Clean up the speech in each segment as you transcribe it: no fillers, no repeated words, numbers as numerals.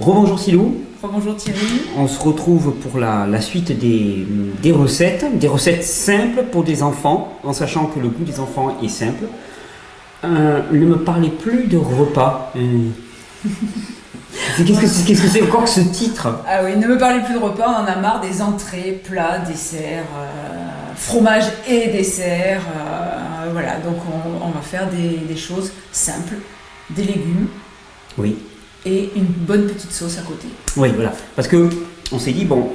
Rebonjour Silou. Rebonjour Thierry. On se retrouve pour la suite des recettes simples pour des enfants, en sachant que le goût des enfants est simple. Ne me parlez plus de repas. Qu'est-ce que c'est encore que ce titre? Ah oui, ne me parlez plus de repas, on en a marre des entrées, plats, desserts, fromage et dessert. Voilà, donc on va faire des choses simples, des légumes. Oui. Et une bonne petite sauce à côté. Oui, voilà. Parce que on s'est dit, bon,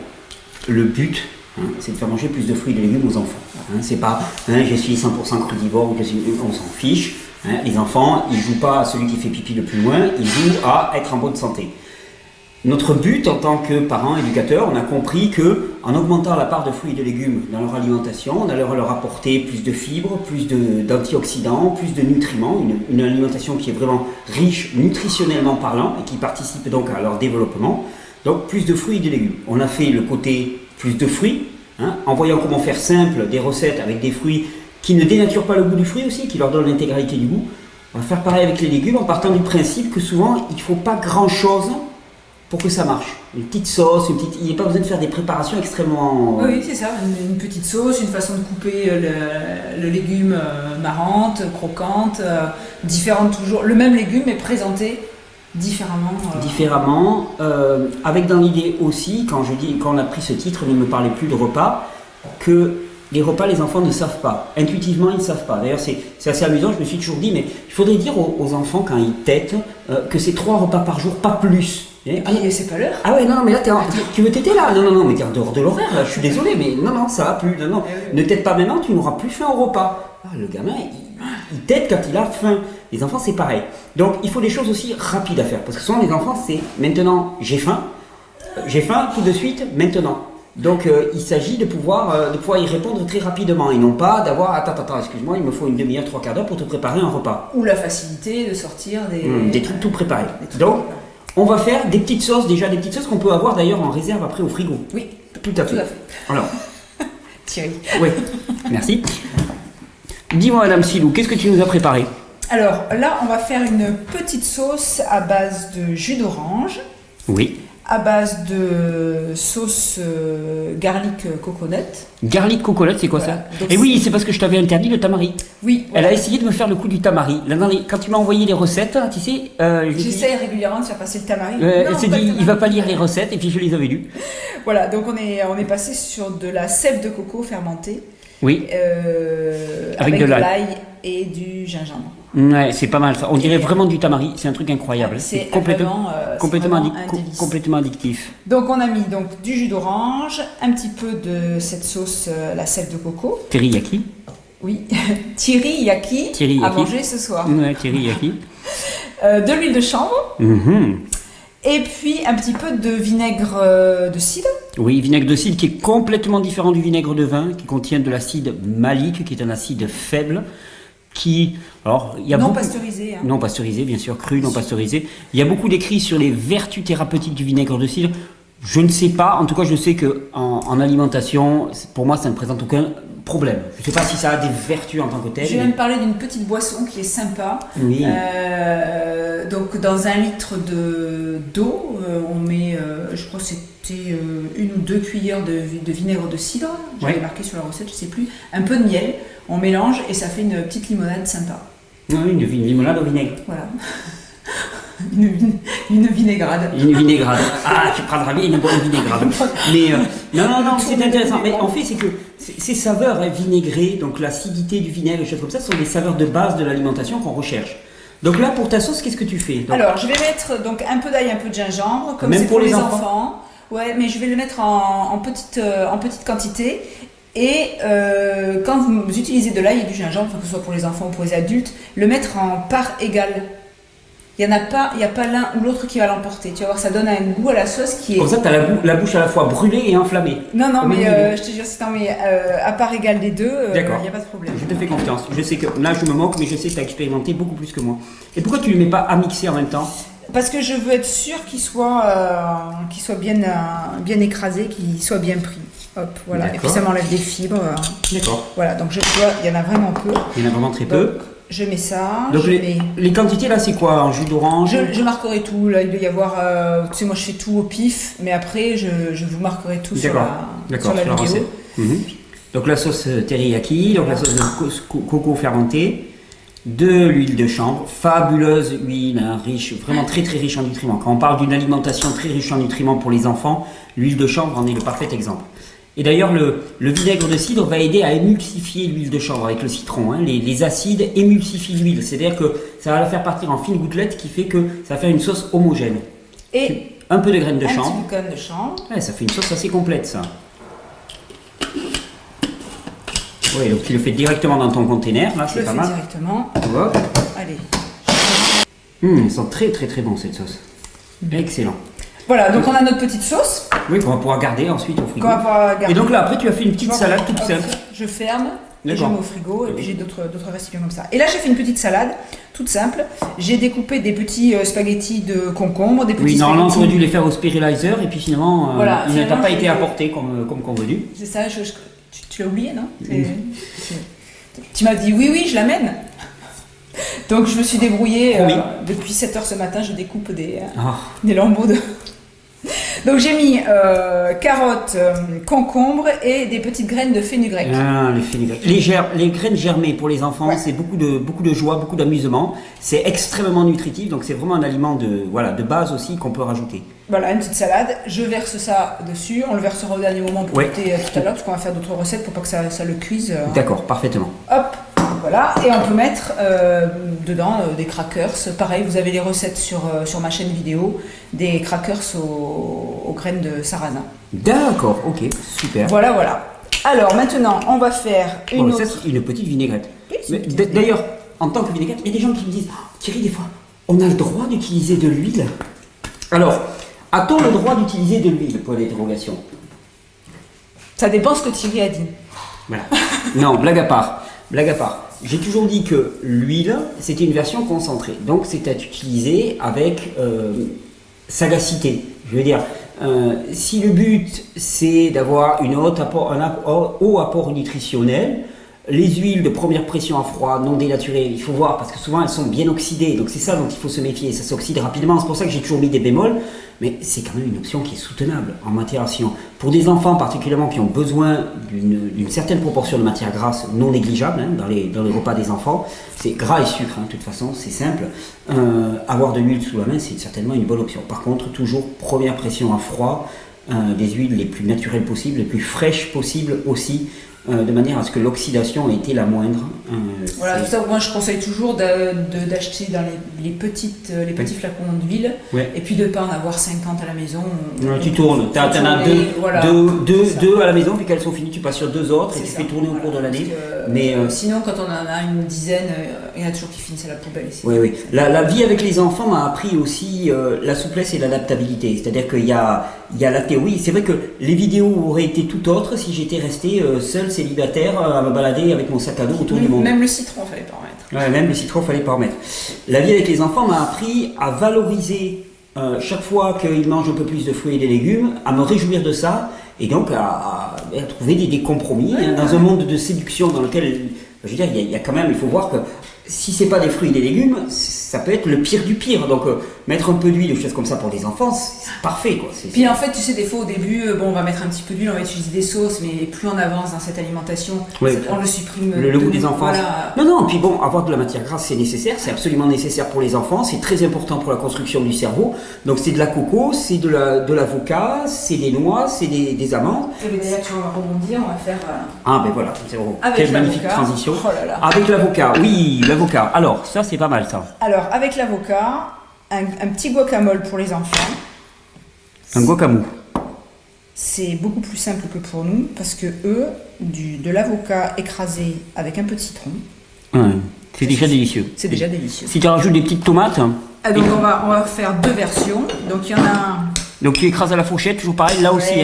le but, c'est de faire manger plus de fruits et de légumes aux enfants. C'est pas, je suis 100% crudivore, on s'en fiche. Les enfants, ils jouent pas à celui qui fait pipi le plus loin, ils jouent à être en bonne santé. Notre but en tant que parents, éducateurs, on a compris que en augmentant la part de fruits et de légumes dans leur alimentation, on allait leur apporter plus de fibres, plus d'antioxydants, plus de nutriments, une alimentation qui est vraiment riche nutritionnellement parlant et qui participe donc à leur développement. Donc plus de fruits et de légumes. On a fait le côté plus de fruits, en voyant comment faire simple des recettes avec des fruits qui ne dénaturent pas le goût du fruit aussi, qui leur donnent l'intégralité du goût. On va faire pareil avec les légumes en partant du principe que souvent il ne faut pas grand chose pour que ça marche. Une petite sauce, il n'y a pas besoin de faire des préparations extrêmement... Oui, c'est ça, une petite sauce, une façon de couper le légume marrante, croquante, différente toujours. Le même légume est présenté différemment. Différemment, avec dans l'idée aussi, quand on a pris ce titre, ne me parlez plus de repas, que les repas, les enfants ne savent pas. Intuitivement, ils ne savent pas. D'ailleurs, c'est assez amusant, je me suis toujours dit, mais il faudrait dire aux enfants, quand ils têtent, que c'est 3 repas par jour, pas plus. C'est pas l'heure. Ah ouais, non, mais là, tu veux t'aider là? Non, mais t'es en dehors de l'horaire, là, je suis désolé, mais non, ça va plus. Non. Ne t'aide pas maintenant, tu n'auras plus faim au repas. Le gamin, il t'aide quand il a faim. Les enfants, c'est pareil. Donc, il faut des choses aussi rapides à faire. Parce que souvent, les enfants, c'est maintenant, j'ai faim, tout de suite, maintenant. Donc, il s'agit de pouvoir y répondre très rapidement et non pas d'avoir attends, excuse-moi, il me faut une demi-heure, 3 quarts d'heure pour te préparer un repas. Ou la facilité de sortir des trucs tout préparés. Donc, on va faire des petites sauces qu'on peut avoir d'ailleurs en réserve après au frigo. Oui, tout à fait. Alors, Thierry. Oui, merci. Dis-moi, Madame Silou, qu'est-ce que tu nous as préparé? Alors là, on va faire une petite sauce à base de jus d'orange. Oui. À base de sauce garlic coconut. Garlic coconut, c'est quoi ça? Et oui, c'est parce que je t'avais interdit le tamari. Oui. Voilà. Elle a essayé de me faire le coup du tamari. Là, quand tu m'as envoyé les recettes, tu sais... j'essaie régulièrement de faire passer le tamari. Elle s'est dit, il va pas lire les recettes, et puis je les avais lues. Voilà, donc on est passé sur de la sève de coco fermentée. Oui. Avec de l'ail et du gingembre. Ouais, c'est pas mal ça. On dirait vraiment du tamari, c'est un truc incroyable. C'est complètement addictif. Donc on a mis du jus d'orange, un petit peu de cette sauce, la sève de coco. Teriyaki. Oui, teriyaki à manger ce soir. Ouais, teriyaki. De l'huile de chanvre. Et puis un petit peu de vinaigre de cidre. Oui, vinaigre de cidre qui est complètement différent du vinaigre de vin, qui contient de l'acide malique, qui est un acide faible. Pasteurisé. Non pasteurisé, bien sûr, cru, non pasteurisé. Il y a beaucoup d'écrits sur les vertus thérapeutiques du vinaigre de cidre. Je ne sais pas, en tout cas je sais qu'en alimentation, pour moi ça ne présente aucun problème. Je ne sais pas si ça a des vertus en tant que tel. Je vais même parler d'une petite boisson qui est sympa. Oui. Donc dans 1 litre d'eau, on met, je crois que c'était 1 ou 2 cuillères de vinaigre de cidre. J'avais marqué sur la recette, je ne sais plus. Un peu de miel, on mélange et ça fait une petite limonade sympa. Oui, une limonade au vinaigre. Voilà. Une vinaigrade. Une vinaigrade. Ah, tu prendras bien une bonne vinaigrade. Mais non, c'est intéressant. Mais en fait, c'est que ces saveurs vinaigrées, donc l'acidité du vinaigre, des choses comme ça, sont des saveurs de base de l'alimentation qu'on recherche. Donc là, pour ta sauce, qu'est-ce que tu fais? Alors, je vais mettre un peu d'ail, un peu de gingembre, comme c'est pour les enfants. Ouais, mais je vais le mettre en petite quantité. Et quand vous utilisez de l'ail et du gingembre, que ce soit pour les enfants ou pour les adultes, le mettre en part égale. Il n'y a pas l'un ou l'autre qui va l'emporter. Tu vas voir, ça donne un goût à la sauce qui est... Comme ça, tu as la bouche à la fois brûlée et enflammée. Non, mais je te jure, si tu en mets à part égale des deux, il n'y a pas de problème. Je te fais confiance. Je sais que là, je me moque, mais je sais que tu as expérimenté beaucoup plus que moi. Et pourquoi tu ne le mets pas à mixer en même temps? Parce que je veux être sûre qu'il soit bien écrasé, qu'il soit bien pris. Hop, voilà. Et puis ça m'enlève des fibres. D'accord. Voilà, donc je vois, il y en a vraiment peu. Il y en a vraiment très peu. Je mets ça. Donc les quantités là, c'est quoi? En jus d'orange? Je marquerai tout. Là, il doit y avoir. Tu sais, moi je fais tout au pif, mais après je vous marquerai tout sur la vidéo. Donc la sauce teriyaki, donc la sauce de coco fermentée, de l'huile de chanvre, fabuleuse huile, hein, riche, vraiment très très riche en nutriments. Quand on parle d'une alimentation très riche en nutriments pour les enfants, l'huile de chanvre en est le parfait exemple. Et d'ailleurs, le vinaigre de cidre va aider à émulsifier l'huile de chanvre avec le citron. Hein. Les acides émulsifient l'huile, c'est-à-dire que ça va la faire partir en fines gouttelettes, qui fait que ça va faire une sauce homogène. Et un peu de graines de chanvre. Un petit peu de graines de chanvre. Ouais, ça fait une sauce assez complète, ça. Oui, donc tu le fais directement dans ton container, là, c'est pas mal. Directement. Hop. Allez. Ils sont très très très bons cette sauce. Excellent. Voilà, donc on a notre petite sauce. Oui, qu'on va pouvoir garder ensuite au frigo. Garder. Et donc là, après, tu as fait une petite salade toute simple. Je ferme, et je mets au frigo, et puis j'ai d'autres récipients comme ça. Et là, j'ai fait une petite salade toute simple. J'ai découpé des petits spaghettis de concombre, des petits Oui, normalement, on aurait dû les faire au spiralizer, et puis finalement, voilà, il n'a pas été apporté comme convenu. C'est ça, tu l'as oublié, non? Tu m'as dit oui, je l'amène. Donc je me suis débrouillée. Depuis 7 h ce matin, je découpe des lambeaux de... Donc j'ai mis carottes, concombres et des petites graines de fenugrec. Ah, les fenugrec. Les graines germées pour les enfants, c'est beaucoup de joie, beaucoup d'amusement. C'est extrêmement nutritif, donc c'est vraiment un aliment de base aussi qu'on peut rajouter. Voilà, une petite salade. Je verse ça dessus. On le versera au dernier moment pour goûter tout à l'heure, parce qu'on va faire d'autres recettes pour pas que ça le cuise. D'accord, parfaitement. Hop, voilà. Et on peut mettre dedans des crackers. Pareil, vous avez les recettes sur ma chaîne vidéo, des crackers aux graines de sarrasin. D'accord, ok, super. Voilà. Alors maintenant, on va faire une petite vinaigrette. Oui, d'ailleurs, en tant que vinaigrette, il y a des gens qui me disent Thierry, des fois, on a le droit d'utiliser de l'huile? Alors, a-t-on le droit d'utiliser de l'huile? Point d'interrogation. Ça dépend ce que Thierry a dit. Voilà. Non, blague à part. J'ai toujours dit que l'huile, c'était une version concentrée. Donc, c'est à utiliser avec sagacité. Je veux dire, si le but, c'est d'avoir un haut apport nutritionnel, les huiles de première pression à froid, non dénaturées, il faut voir, parce que souvent elles sont bien oxydées, donc c'est ça dont il faut se méfier, ça s'oxyde rapidement, c'est pour ça que j'ai toujours mis des bémols, mais c'est quand même une option qui est soutenable en macération. Pour des enfants particulièrement qui ont besoin d'une certaine proportion de matière grasse non négligeable dans les repas des enfants, c'est gras et sucre, de toute façon, c'est simple, avoir de l'huile sous la main, c'est certainement une bonne option. Par contre, toujours première pression à froid, des huiles les plus naturelles possibles, les plus fraîches possibles aussi, de manière à ce que l'oxydation ait été la moindre. Voilà, tout ça, moi je conseille toujours d'acheter dans les petits flacons d'huile, et puis de ne pas en avoir 50 à la maison. Tu tournes, tu en as deux à la maison, puis qu'elles sont finies, tu passes sur 2 autres, et tu fais tourner au cours de l'année. Mais sinon, quand on en a une dizaine, il y en a toujours qui finissent à la poubelle ici. Oui. La vie avec les enfants m'a appris aussi la souplesse et l'adaptabilité. C'est-à-dire qu'il y a la théorie. C'est vrai que les vidéos auraient été tout autres si j'étais resté seul, célibataire, à me balader avec mon sac à dos autour du monde. Même le citron, fallait pas en mettre. Ouais, même le citron, fallait pas en mettre. La vie avec les enfants m'a appris à valoriser chaque fois qu'ils mangent un peu plus de fruits et de légumes, à me réjouir de ça, et donc à trouver des compromis dans un monde de séduction dans lequel, je veux dire, il y a quand même, il faut voir que si c'est pas des fruits et des légumes, ça peut être le pire du pire. Donc mettre un peu d'huile ou choses comme ça pour les enfants, c'est parfait, quoi. Puis en fait, tu sais, des fois au début, on va mettre un petit peu d'huile, on va utiliser des sauces, mais plus on avance dans cette alimentation, on le supprime. Le goût des enfants. Voilà. Non, puis bon, avoir de la matière grasse, c'est nécessaire, c'est absolument nécessaire pour les enfants, c'est très important pour la construction du cerveau. Donc c'est de la coco, c'est de l'avocat, c'est des noix, c'est des amandes. Et bien d'ailleurs, tu vas rebondir, on va faire. Ah ben voilà, c'est bon. Quelle magnifique transition. Oh là là. Avec l'avocat, oui, l'avocat. Alors, ça c'est pas mal ça. Alors, avec l'avocat, un petit guacamole pour les enfants. Un guacamole. C'est beaucoup plus simple que pour nous parce que eux, de l'avocat écrasé avec un peu de citron. C'est déjà délicieux. C'est déjà délicieux. Si tu rajoutes des petites tomates. Donc on va faire 2 versions. Donc il y en a un. Donc tu écrases à la fourchette, toujours pareil, là aussi.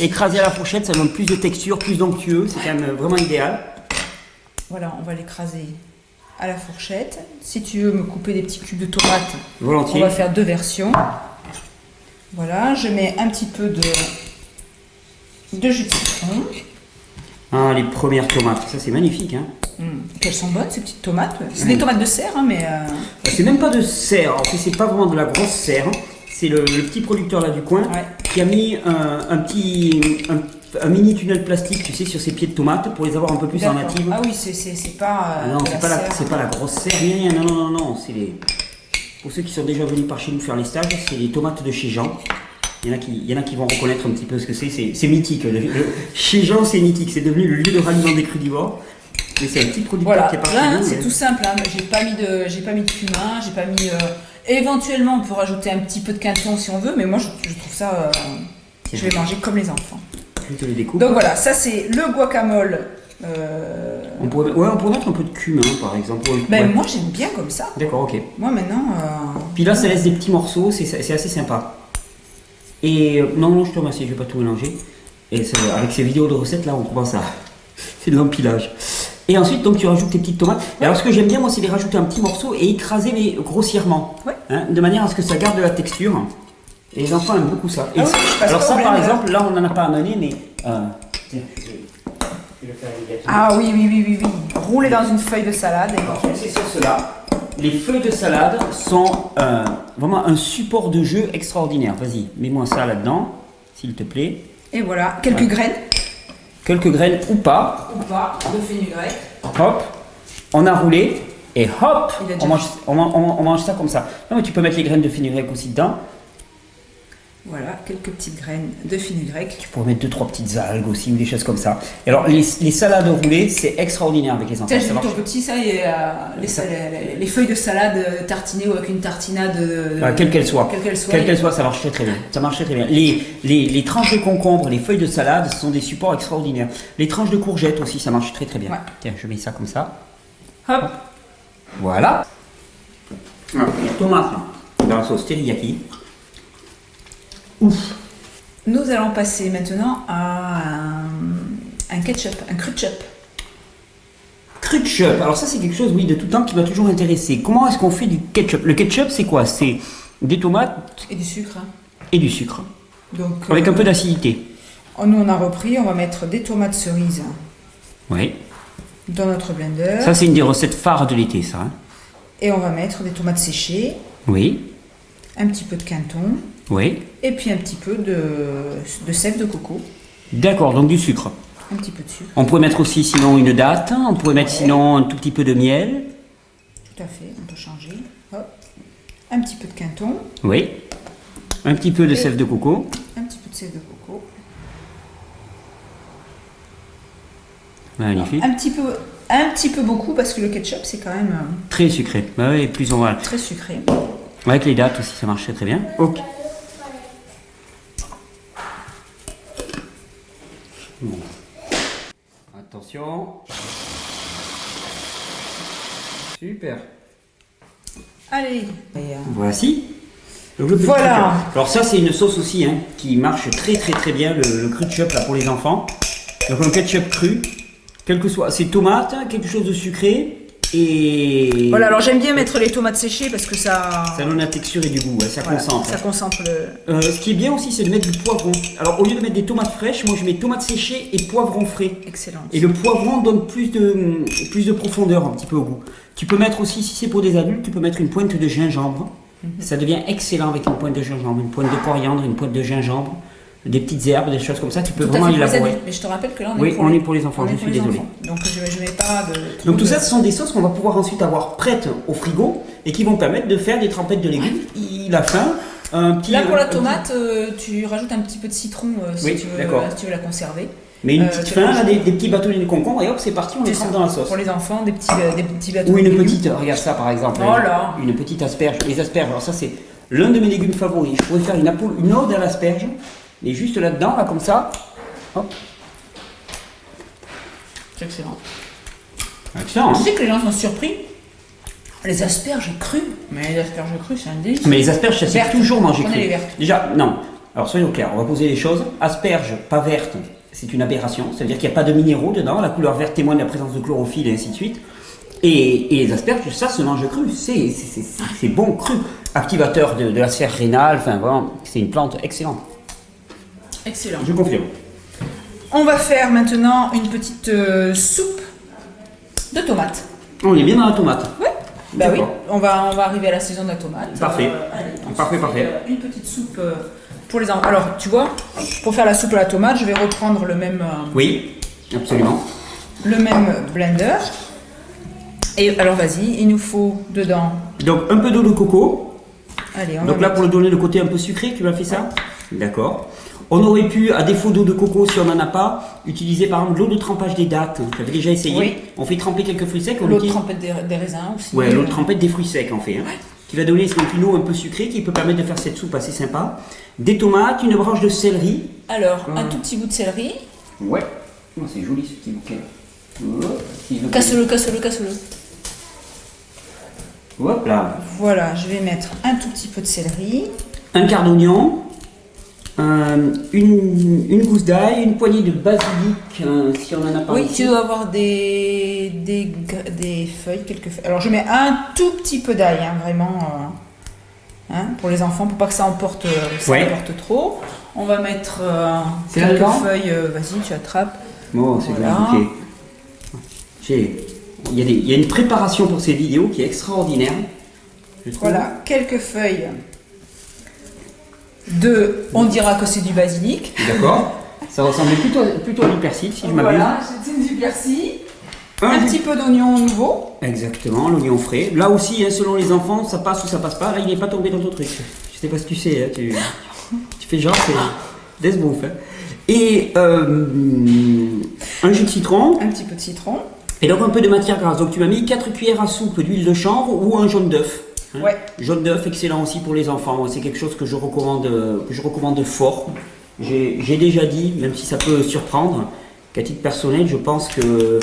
Écraser à la fourchette, ça donne plus de texture, plus d'onctueux, c'est quand même vraiment idéal. Voilà, on va l'écraser à la fourchette. Si tu veux me couper des petits cubes de tomates, volontiers. On va faire 2 versions. Voilà, je mets un petit peu de jus de citron. Ah, les premières tomates, ça c'est magnifique. Qu'elles sont bonnes ces petites tomates. C'est des tomates de serre, hein, mais... C'est même pas de serre, en fait c'est pas vraiment de la grosse serre. C'est le petit producteur là du coin qui a mis un mini tunnel plastique, tu sais, sur ses pieds de tomates pour les avoir un peu plus en native. Ah oui, c'est pas... non, c'est pas la grosse serre, non, c'est les... Pour ceux qui sont déjà venus par chez nous faire les stages, c'est les tomates de chez Jean. Il y en a qui vont reconnaître un petit peu ce que c'est mythique. Chez Jean, c'est mythique, c'est devenu le lieu de ralliement des crudivores. Mais c'est un petit producteur qui est parti. Là, c'est tout simple, hein. J'ai pas mis de cumin, j'ai pas mis... Éventuellement, on peut rajouter un petit peu de quinton si on veut, mais moi, je trouve ça... je vais manger comme les enfants. Je te les découpe. Donc voilà, ça c'est le guacamole. On pourrait mettre un peu de cumin, par exemple. Moi, j'aime bien comme ça. D'accord, ok. Moi, maintenant... Puis là, ça laisse des petits morceaux, c'est assez sympa. Et non, je te remercie, je vais pas tout mélanger. Et avec ces vidéos de recettes, là, on commence à... C'est de l'empilage. Et ensuite, donc, tu rajoutes tes petites tomates. Et alors, ce que j'aime bien, moi, c'est les rajouter un petit morceau et écraser les grossièrement. Hein, de manière à ce que ça garde de la texture. Et les enfants aiment beaucoup ça. Et alors ça, par exemple, là, on n'en a pas amené, mais... Ah oui. Rouler dans une feuille de salade. C'est sur cela. Les feuilles de salade sont vraiment un support de jeu extraordinaire. Vas-y, mets-moi ça là-dedans, s'il te plaît. Et voilà, quelques graines. Quelques graines ou pas. De fenugrec. Hop, on a roulé et hop, on mange ça comme ça. Non, mais tu peux mettre les graines de fenugrec aussi dedans. Voilà, quelques petites graines de fenugrec. Tu pourrais mettre 2-3 petites algues aussi ou des choses comme ça. Et alors, les salades roulées, c'est extraordinaire avec les enfants. J'ai vu ton petit, ça, et, les feuilles de salade tartinées ou avec une tartinade. Quelle qu'elle soit. Quelle qu'elle soit, ça marche très bien. Ça marche très bien. Les tranches de concombre, les feuilles de salade, ce sont des supports extraordinaires. Les tranches de courgettes aussi, ça marche très très bien. Tiens, je mets ça comme ça. Hop. Voilà. Les tomates dans la sauce teriyaki. Ouf. Nous allons passer maintenant à un ketchup, un ketchup. Ketchup, alors ça c'est quelque chose, oui, de tout temps qui m'a toujours intéressé. Comment est-ce qu'on fait du ketchup? Le ketchup, c'est quoi? C'est des tomates... Et du sucre. Et du sucre. Donc, avec un peu d'acidité. Nous on a repris, on va mettre des tomates cerises. Oui. Dans notre blender. Ça c'est une des recettes phares de l'été, ça. Hein. Et on va mettre des tomates séchées. Oui. Un petit peu de quinton. Oui. Et puis un petit peu de sève de coco. D'accord, donc du sucre. Un petit peu de sucre. On pourrait mettre aussi sinon une date, on pourrait mettre sinon un tout petit peu de miel. Tout à fait, on peut changer. Hop. Un petit peu de quinton. Oui. Un petit peu de sève de coco. Un petit peu de sève de coco. Magnifique. Alors, un petit peu beaucoup parce que le ketchup c'est quand même... Très sucré. Bah oui, plus on va. Très sucré. Avec les dates aussi, ça marche très bien. Ok. Bon. Attention. Super. Allez. Voici. Voilà. Alors ça c'est une sauce aussi hein, qui marche très très très bien, le ketchup là pour les enfants. Donc un ketchup cru, quel que soit, c'est tomate, quelque chose de sucré. Et voilà, alors j'aime bien mettre les tomates séchées parce que ça donne la texture et du goût, ouais, ça concentre. Ça concentre le... ce qui est bien aussi, c'est de mettre du poivron. Alors au lieu de mettre des tomates fraîches, moi je mets tomates séchées et poivron frais. Excellent. Et le poivron donne plus de profondeur un petit peu au goût. Tu peux mettre aussi, si c'est pour des adultes, tu peux mettre une pointe de gingembre. Ça devient excellent avec une pointe de gingembre, une pointe de coriandre, une pointe de gingembre. Des petites herbes, des choses comme ça, tu peux vraiment élaborer. Mais je te rappelle que là on est pour les enfants, je suis désolé. Donc je ne mets pas de... Donc tout ça, ce sont des sauces qu'on va pouvoir ensuite avoir prêtes au frigo et qui vont permettre de faire des trempettes de légumes. Il a faim. Là pour la tomate, tu rajoutes un petit peu de citron si tu veux la conserver. Mais une petite fin, là, des petits bâtonnets de concombre et hop, c'est parti, on les trempe dans la sauce. Pour les enfants, des petits bâtonnets. Ou une petite, regarde ça par exemple. Oh là. Une petite asperge. Les asperges, alors ça c'est l'un de mes légumes favoris. Je pourrais faire une ode à l'asperge. Et juste là-dedans, là, comme ça. Hop. C'est excellent. Excellent. Tu sais que les gens sont surpris. Les asperges crues. Mais les asperges crues, c'est un délice. Mais les asperges, ça c'est toujours manger cru. Les vertes. Déjà, non. Alors soyons clairs, on va poser les choses. Asperges, pas vertes, c'est une aberration. Ça veut dire qu'il n'y a pas de minéraux dedans. La couleur verte témoigne de la présence de chlorophylle et ainsi de suite. Et les asperges, ça se mange cru. C'est bon cru. Activateur de la sphère rénale. Enfin, vraiment, c'est une plante excellente. Excellent. Je confirme. On va faire maintenant une petite soupe de tomates. On est bien dans la tomate. Oui. Bah oui, on va arriver à la saison de la tomate. Parfait. Allez, Parfait. Une petite soupe pour les enfants. Alors, tu vois, pour faire la soupe à la tomate, je vais reprendre le même. Oui, absolument. Le même blender. Et alors, vas-y, il nous faut dedans. Donc, un peu d'eau de coco. Allez, donc là, pour le donner le côté un peu sucré, tu m'as fait ça? D'accord. On aurait pu, à défaut d'eau de coco, si on n'en a pas, utiliser par exemple l'eau de trempage des dattes. J'avais déjà essayé. Oui. On fait tremper quelques fruits secs. L'eau de trempette des raisins aussi. Ouais, l'eau de trempette des fruits secs, on fait. Hein, qui va donner donc une eau un peu sucrée qui peut permettre de faire cette soupe assez sympa. Des tomates, une branche de céleri. Alors, un tout petit bout de céleri. Ouais. Oh, c'est joli ce petit bouquet. Casse-le. Hop là. Voilà, je vais mettre un tout petit peu de céleri. Un quart d'oignon. Une gousse d'ail, une poignée de basilic, si on en a pas. Oui, aussi. tu dois avoir des feuilles, quelques feuilles. Alors je mets un tout petit peu d'ail, hein, vraiment, pour les enfants, pour pas que ça emporte trop. On va mettre quelques feuilles, vas-y, tu attrapes. Bon, c'est voilà. bien bouquet. Il y a une préparation pour ces vidéos qui est extraordinaire. Voilà, quelques feuilles. On dira que c'est du basilic. D'accord. Ça ressemblait plutôt à du persil, si je m'abuse. Voilà, c'était du persil. Un petit peu d'oignon nouveau. Exactement, l'oignon frais. Là aussi, hein, selon les enfants, ça passe ou ça passe pas. Là, il n'est pas tombé dans ton truc. Je sais pas ce que tu sais. Hein, tu fais genre, c'est desbouffe. Hein. Et un jus de citron. Un petit peu de citron. Et donc un peu de matière grasse. Donc tu m'as mis 4 cuillères à soupe d'huile de chanvre ou un jaune d'œuf. Hein. Ouais. Jaune d'œuf, excellent aussi pour les enfants. C'est quelque chose que je recommande fort. J'ai déjà dit, même si ça peut surprendre, qu'à titre personnel, je pense que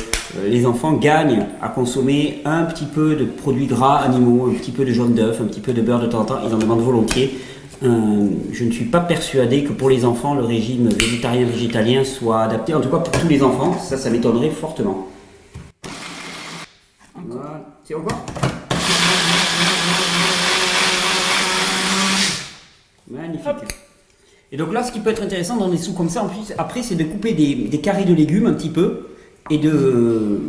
les enfants gagnent à consommer un petit peu de produits gras animaux, un petit peu de jaune d'œuf, un petit peu de beurre de temps en temps. Ils en demandent volontiers. Je ne suis pas persuadé que pour les enfants, le régime végétarien-végétalien soit adapté. En tout cas, pour tous les enfants, ça m'étonnerait fortement. Voilà. C'est encore ? Magnifique. Hop. Et donc là, ce qui peut être intéressant dans des soupes comme ça, en plus, après, c'est de couper des carrés de légumes un petit peu et de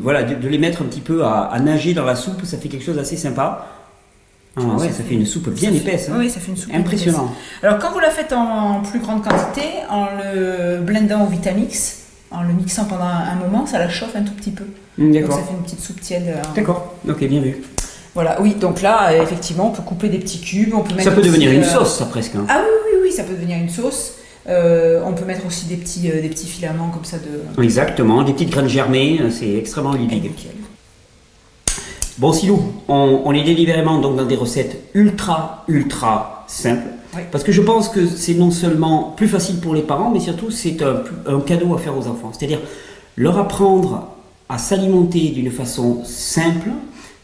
les mettre un petit peu à nager dans la soupe. Ça fait quelque chose d'assez sympa. Ah ouais, ça fait une soupe bien épaisse. Hein. Oui, ça fait une soupe impressionnant. Alors quand vous la faites en plus grande quantité, en le blendant au Vitamix, en le mixant pendant un moment, ça la chauffe un tout petit peu. D'accord. Donc ça fait une petite soupe tiède. D'accord, ok, bien vu. Voilà, oui, donc là, effectivement, on peut couper des petits cubes, on peut mettre. Ça peut devenir une sauce, ça presque. Hein. Ah oui, ça peut devenir une sauce. On peut mettre aussi des petits filaments comme ça de. Exactement, des petites graines germées, c'est extrêmement ludique. Bon, Silou, on est délibérément donc dans des recettes ultra simples. Oui. Parce que je pense que c'est non seulement plus facile pour les parents, mais surtout c'est un cadeau à faire aux enfants. C'est-à-dire leur apprendre à s'alimenter d'une façon simple,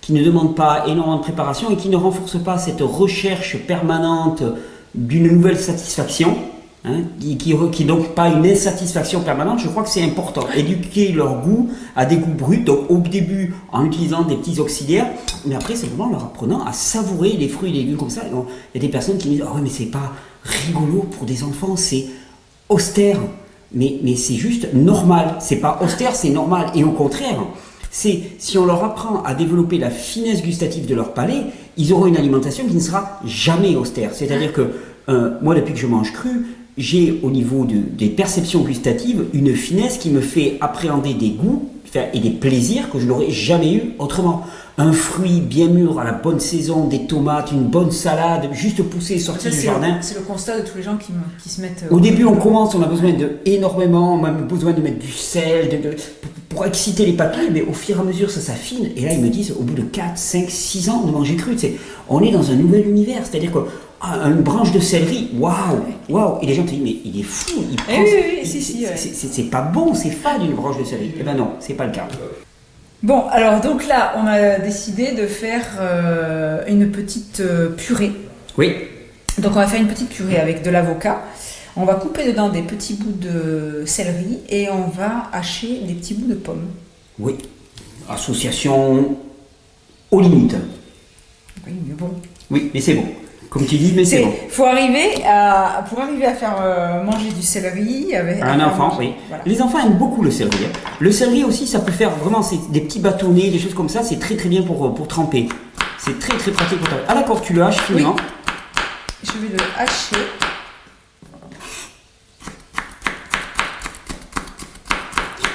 qui ne demande pas énormément de préparation et qui ne renforce pas cette recherche permanente d'une nouvelle satisfaction, hein, qui donc pas une insatisfaction permanente. Je crois que c'est important. Éduquer leur goût à des goûts bruts, donc au début en utilisant des petits auxiliaires, mais après simplement leur apprenant à savourer les fruits et légumes comme ça. Donc, il y a des personnes qui me disent « Ah ouais, mais c'est pas rigolo pour des enfants, c'est austère ». Mais c'est juste normal. C'est pas austère, c'est normal. Et au contraire, si on leur apprend à développer la finesse gustative de leur palais, ils auront une alimentation qui ne sera jamais austère. C'est-à-dire que moi, depuis que je mange cru, j'ai au niveau des perceptions gustatives une finesse qui me fait appréhender des goûts et des plaisirs que je n'aurais jamais eu autrement. Un fruit bien mûr à la bonne saison, des tomates, une bonne salade, juste poussée et sortie du jardin. C'est le constat de tous les gens qui se mettent... Au début, on commence, on a besoin énormément, on a besoin de mettre du sel, pour exciter les papilles, mais au fur et à mesure, ça s'affine. Et là, ils me disent, au bout de 4, 5, 6 ans de manger cru, on est dans un nouvel univers. C'est-à-dire qu'une branche de céleri, waouh. Et les gens te disent, mais il est fou, c'est pas bon, c'est fade une branche de céleri. Eh ben non, c'est pas le cas. Bon, alors donc là, on a décidé de faire une petite purée. Oui. Donc on va faire une petite purée avec de l'avocat. On va couper dedans des petits bouts de céleri et on va hacher des petits bouts de pommes. Oui. Association aux limites. Oui, mais bon. Oui, mais c'est bon. Comme tu dis, mais c'est bon. Pour arriver à faire manger du céleri avec un enfant, oui. Voilà. Les enfants aiment beaucoup le céleri. Le céleri aussi, ça peut faire vraiment des petits bâtonnets, des choses comme ça. C'est très très bien pour tremper. C'est très très pratique pour tremper. Ah d'accord, tu le haches finement. Oui. Je vais le hacher.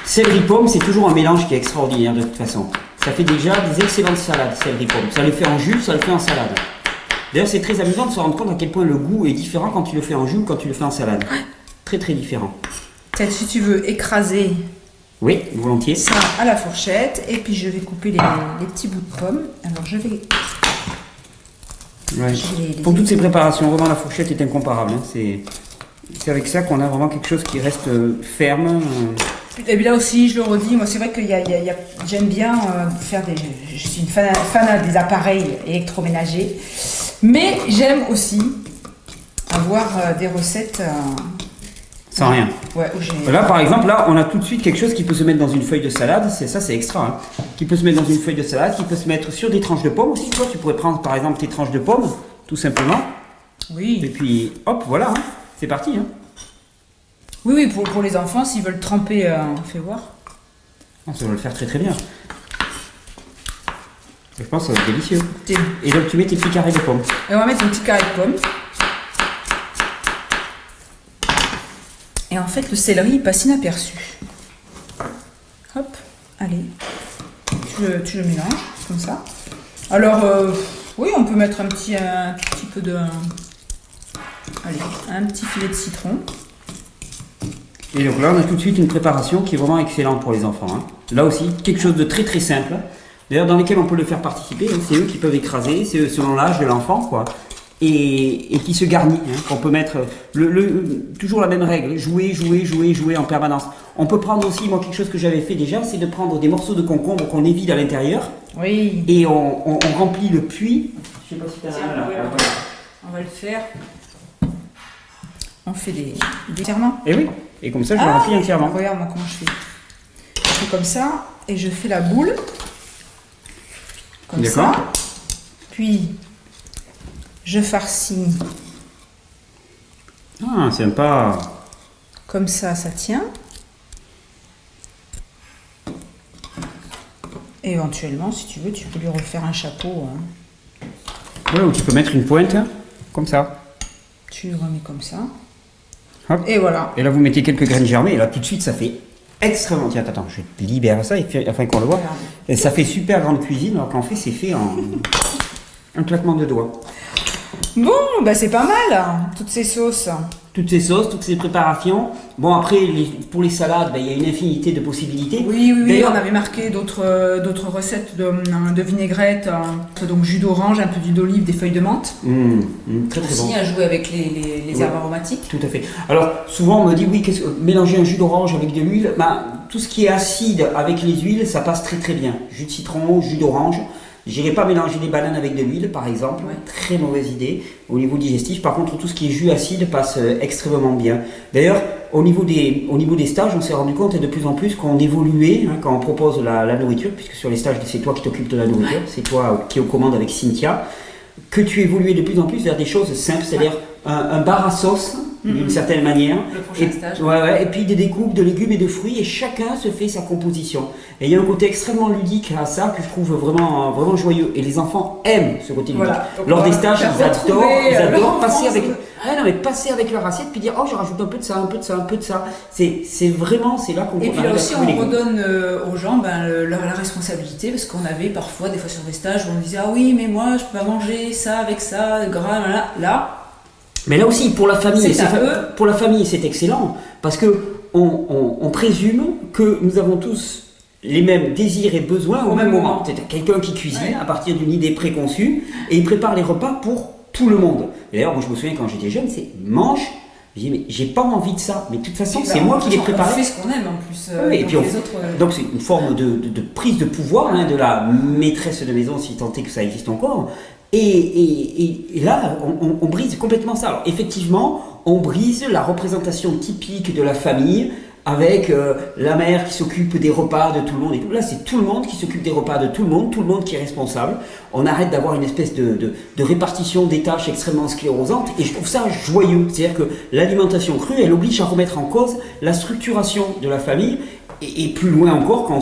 Céleri pomme, c'est toujours un mélange qui est extraordinaire de toute façon. Ça fait déjà des excellentes salades, céleri pomme. Ça le fait en jus, ça le fait en salade. D'ailleurs, c'est très amusant de se rendre compte à quel point le goût est différent quand tu le fais en jus ou quand tu le fais en salade. Très très différent. Peut-être si tu veux écraser. Oui, volontiers. Ça à la fourchette. Et puis je vais couper les petits bouts de pommes. Alors je vais. Ouais. Pour toutes ces préparations, vraiment la fourchette est incomparable. Hein. C'est avec ça qu'on a vraiment quelque chose qui reste ferme. Et puis là aussi, je le redis, moi c'est vrai que j'aime bien faire je suis une fan des appareils électroménagers, mais j'aime aussi avoir des recettes sans rien. Ouais, là par exemple, là on a tout de suite quelque chose qui peut se mettre dans une feuille de salade, c'est extra, hein. Qui peut se mettre dans une feuille de salade, qui peut se mettre sur des tranches de pommes aussi. Toi tu pourrais prendre par exemple tes tranches de pommes, tout simplement. Oui. Et puis hop, voilà, hein. C'est parti. Hein. Oui, pour les enfants, s'ils veulent tremper, fais voir. Ça va le faire très très bien. Je pense que ça va être délicieux. Et donc tu mets tes petits carrés de pommes. Et on va mettre un petit carré de pommes. Et en fait, le céleri il passe inaperçu. Hop, allez. Tu le mélanges, comme ça. Alors, oui, on peut mettre un petit peu de... Allez, un petit filet de citron. Et donc là, on a tout de suite une préparation qui est vraiment excellente pour les enfants. Hein. Là aussi, quelque chose de très très simple. D'ailleurs, dans lesquels on peut le faire participer. Hein. C'est eux qui peuvent écraser, c'est eux selon l'âge de l'enfant, quoi. Et qui se garnit. Hein. On peut mettre toujours la même règle, jouer en permanence. On peut prendre aussi, moi, quelque chose que j'avais fait déjà, c'est de prendre des morceaux de concombre qu'on évite à l'intérieur. Oui. Et on remplit le puits. Je sais pas si tu as là. On va le faire. On fait des entièrement. Et oui. Et comme ça, je le remplis entièrement. Regarde-moi comment je fais. Je fais comme ça et je fais la boule. Comme ça. Puis, je farcis. Ah, sympa. Comme ça tient. Et éventuellement, si tu veux, tu peux lui refaire un chapeau. Hein. Ouais, ou tu peux mettre une pointe, comme ça. Tu le remets comme ça. Hop. Et voilà. Et là, vous mettez quelques graines germées, et là, tout de suite, ça fait extrêmement... Tiens, attends, je libère ça, afin qu'on le voit. Et ça fait super grande cuisine, alors qu'en fait, c'est fait en un claquement de doigts. Bon, bah c'est pas mal, hein, toutes ces sauces. Toutes ces sauces, toutes ces préparations. Bon, après, pour les salades, il y a une infinité de possibilités. Oui, on avait marqué d'autres recettes de vinaigrette, donc jus d'orange, un peu d'huile d'olive, des feuilles de menthe. Très très aussi bon. À jouer avec les herbes aromatiques. Tout à fait. Alors, souvent on me dit, oui, mélanger un jus d'orange avec de l'huile, tout ce qui est acide avec les huiles, ça passe très très bien. Jus de citron, jus d'orange. J'irai pas mélanger des bananes avec de l'huile, par exemple. Ouais. Très mauvaise idée au niveau digestif. Par contre, tout ce qui est jus acide passe extrêmement bien. D'ailleurs, au niveau des stages, on s'est rendu compte de plus en plus qu'on évoluait quand on propose la nourriture, puisque sur les stages, c'est toi qui t'occupes de la nourriture, c'est toi qui es aux commandes avec Cynthia, que tu évoluais de plus en plus vers des choses simples, c'est-à-dire un bar à sauce, d'une certaine manière. Le prochain stage. Et puis des découpes de légumes et de fruits, et chacun se fait sa composition. Et il y a un côté extrêmement ludique à ça que je trouve vraiment, vraiment joyeux. Et les enfants aiment ce côté ludique. Voilà. Lors des stages, ils adorent passer avec leur assiette puis dire oh, je rajoute un peu de ça, un peu de ça, un peu de ça. C'est vraiment, c'est là qu'on Et puis là aussi, on redonne aux gens la responsabilité, parce qu'on avait parfois, des fois sur des stages, où on disait ah oui, mais moi je peux pas manger ça avec ça, gras, là. Mais là aussi, pour la famille, c'est excellent, parce que on présume que nous avons tous les mêmes désirs et besoins au même moment. C'est quelqu'un qui cuisine à partir d'une idée préconçue, et il prépare les repas pour tout le monde. Et d'ailleurs, moi je me souviens quand j'étais jeune, c'est mange. Je dis mais j'ai pas envie de ça. Mais de toute façon, c'est moi qui l'ai préparé. On fait ce qu'on aime en plus. Et puis donc c'est une forme de prise de pouvoir de la maîtresse de maison, si tant est que ça existe encore. Et là, on brise complètement ça. Alors effectivement, on brise la représentation typique de la famille avec la mère qui s'occupe des repas de tout le monde et tout. Là, c'est tout le monde qui s'occupe des repas de tout le monde qui est responsable. On arrête d'avoir une espèce de répartition des tâches extrêmement sclérosante et je trouve ça joyeux. C'est-à-dire que l'alimentation crue, elle oblige à remettre en cause la structuration de la famille. Et plus loin encore, quand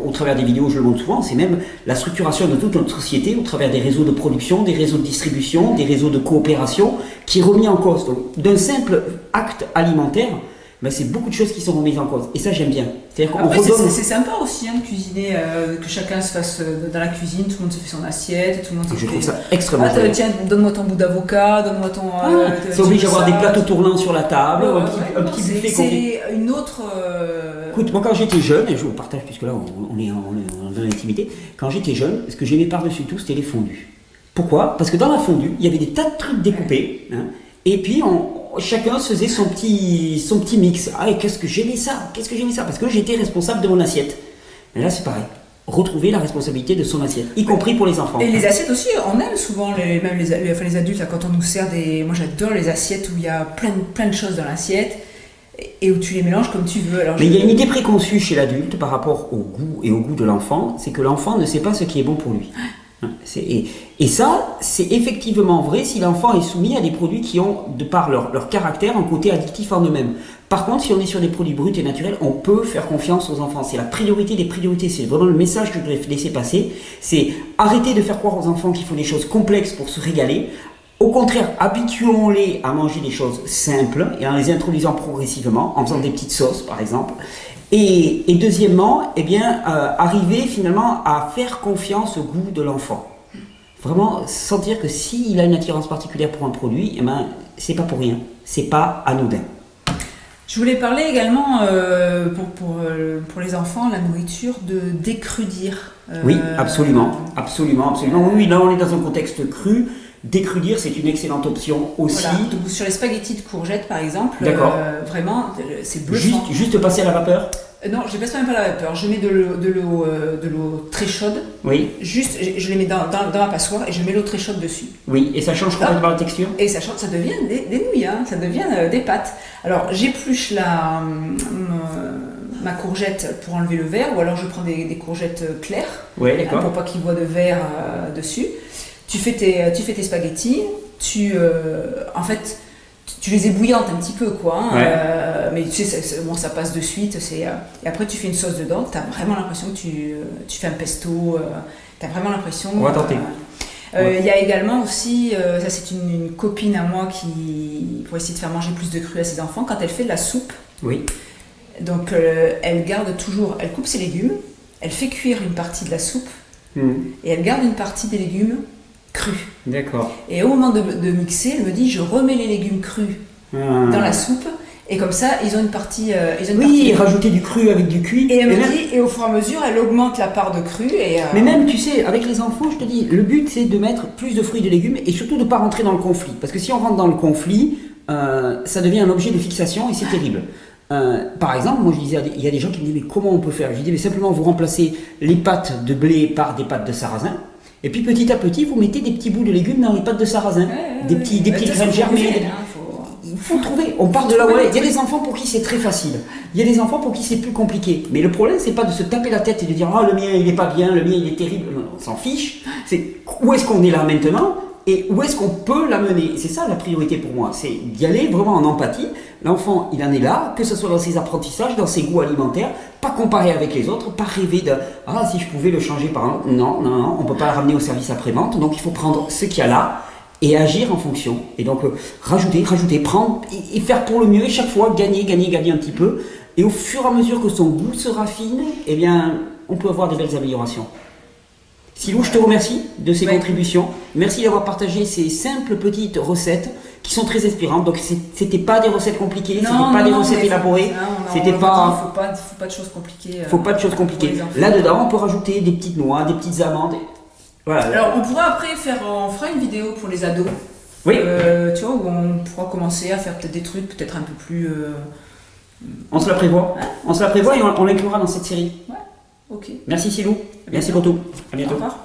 au travers des vidéos, je le montre souvent, c'est même la structuration de toute notre société au travers des réseaux de production, des réseaux de distribution, des réseaux de coopération, qui est remis en cause. Donc, d'un simple acte alimentaire, ben, c'est beaucoup de choses qui sont remises en cause. Et ça, j'aime bien. C'est sympa aussi de cuisiner, que chacun se fasse dans la cuisine, tout le monde se fait son assiette, tout le monde se fait... Je trouve ça extrêmement tiens, donne-moi ton bout d'avocat, donne-moi ton... ça oblige à avoir des plateaux tournants sur la table, un petit buffet. C'est une autre... Écoute, moi quand j'étais jeune, et je vous partage puisque là on est dans l'intimité, quand j'étais jeune, ce que j'aimais par-dessus tout, c'était les fondus. Pourquoi? Parce que dans la fondue, il y avait des tas de trucs découpés, et puis chacun se faisait son petit mix. Ah, et qu'est-ce que j'aimais ça, parce que j'étais responsable de mon assiette. Mais là c'est pareil. Retrouver la responsabilité de son assiette, y compris pour les enfants. Et les assiettes aussi, on aime souvent, même les adultes, là, quand on nous sert des... Moi j'adore les assiettes où il y a plein de choses dans l'assiette et où tu les mélanges comme tu veux. Alors, mais il y a une idée préconçue chez l'adulte par rapport au goût et au goût de l'enfant, c'est que l'enfant ne sait pas ce qui est bon pour lui. Et ça, c'est effectivement vrai si l'enfant est soumis à des produits qui ont, de par leur caractère, un côté addictif en eux-mêmes. Par contre, si on est sur des produits bruts et naturels, on peut faire confiance aux enfants. C'est la priorité des priorités. C'est vraiment le message que je voudrais laisser passer. C'est arrêter de faire croire aux enfants qu'il faut des choses complexes pour se régaler. Au contraire, habituons-les à manger des choses simples et en les introduisant progressivement, en faisant des petites sauces par exemple. Et deuxièmement, arriver finalement à faire confiance au goût de l'enfant. Vraiment sentir que s'il a une attirance particulière pour un produit, c'est pas pour rien, c'est pas anodin. Je voulais parler également pour les enfants, la nourriture, de décrudir. Oui, absolument. Oui, là on est dans un contexte cru. Décrudir, c'est une excellente option aussi. Voilà. Donc, sur les spaghettis de courgettes, par exemple, vraiment, c'est bluffant. Juste passer à la vapeur? Non, je ne passe même pas à la vapeur. Je mets de l'eau très chaude. Oui. Juste, je les mets dans ma passoire et je mets l'eau très chaude dessus. Oui, et ça change complètement la texture? Et ça devient des nouilles, ça devient des pâtes. Alors, j'épluche ma courgette pour enlever le verre, ou alors je prends des courgettes claires, pour pas qu'il y ait de verre dessus. Tu fais tes spaghettis, en fait, tu les ébouillantes un petit peu, quoi. Mais tu sais, ça passe de suite. Et après, tu fais une sauce dedans. Tu as vraiment l'impression que tu fais un pesto. Tu as vraiment l'impression. On va tenter. Il y a également aussi, ça c'est une copine à moi pour essayer de faire manger plus de cru à ses enfants, quand elle fait de la soupe. Oui. Donc, elle garde toujours, elle coupe ses légumes, elle fait cuire une partie de la soupe et elle garde une partie des légumes crus. D'accord. Et au moment de mixer, elle me dit, je remets les légumes crus dans la soupe. Et comme ça, ils ont une partie. Rajouter du cru avec du cuit. Et elle me dit, et au fur et à mesure, elle augmente la part de cru. Mais même, tu sais, avec les enfants, je te dis, le but c'est de mettre plus de fruits et de légumes et surtout de ne pas rentrer dans le conflit. Parce que si on rentre dans le conflit, ça devient un objet de fixation et c'est terrible. Par exemple, moi je disais, il y a des gens qui me disent, mais comment on peut faire? Je dis, mais simplement vous remplacez les pâtes de blé par des pâtes de sarrasin. Et puis petit à petit, vous mettez des petits bouts de légumes dans les pâtes de sarrasin, des petites graines germées. Il faut trouver. On part de là où il y a des enfants pour qui c'est très facile. Il y a des enfants pour qui c'est plus compliqué. Mais le problème, c'est pas de se taper la tête et de dire ah le mien il est pas bien, le mien il est terrible. Non, on s'en fiche. C'est où est-ce qu'on est là maintenant et où est-ce qu'on peut l'amener. C'est ça la priorité pour moi. C'est d'y aller vraiment en empathie. L'enfant, il en est là, que ce soit dans ses apprentissages, dans ses goûts alimentaires, pas comparer avec les autres, pas rêver de ah si je pouvais le changer par un. Non, on peut pas le ramener au service après-vente. Donc il faut prendre ce qu'il y a là et agir en fonction. Et donc rajouter, prendre et faire pour le mieux et chaque fois gagner un petit peu. Et au fur et à mesure que son goût se raffine, eh bien, on peut avoir des belles améliorations. Silou, je te remercie de ces contributions. Merci d'avoir partagé ces simples petites recettes qui sont très inspirantes. Donc c'était pas des recettes compliquées, c'était pas des recettes élaborées. C'était pas. Faut pas de choses compliquées. Faut pas de choses compliquées. Là-dedans, on peut rajouter des petites noix, des petites amandes. Voilà. Alors on pourra après on fera une vidéo pour les ados. Oui. Tu vois, où on pourra commencer à faire peut-être des trucs peut-être un peu plus. On se la prévoit. On se la prévoit et on l'inclura dans cette série. Ouais. Ok. Merci Silou. Merci pour tout. À bientôt. Au revoir.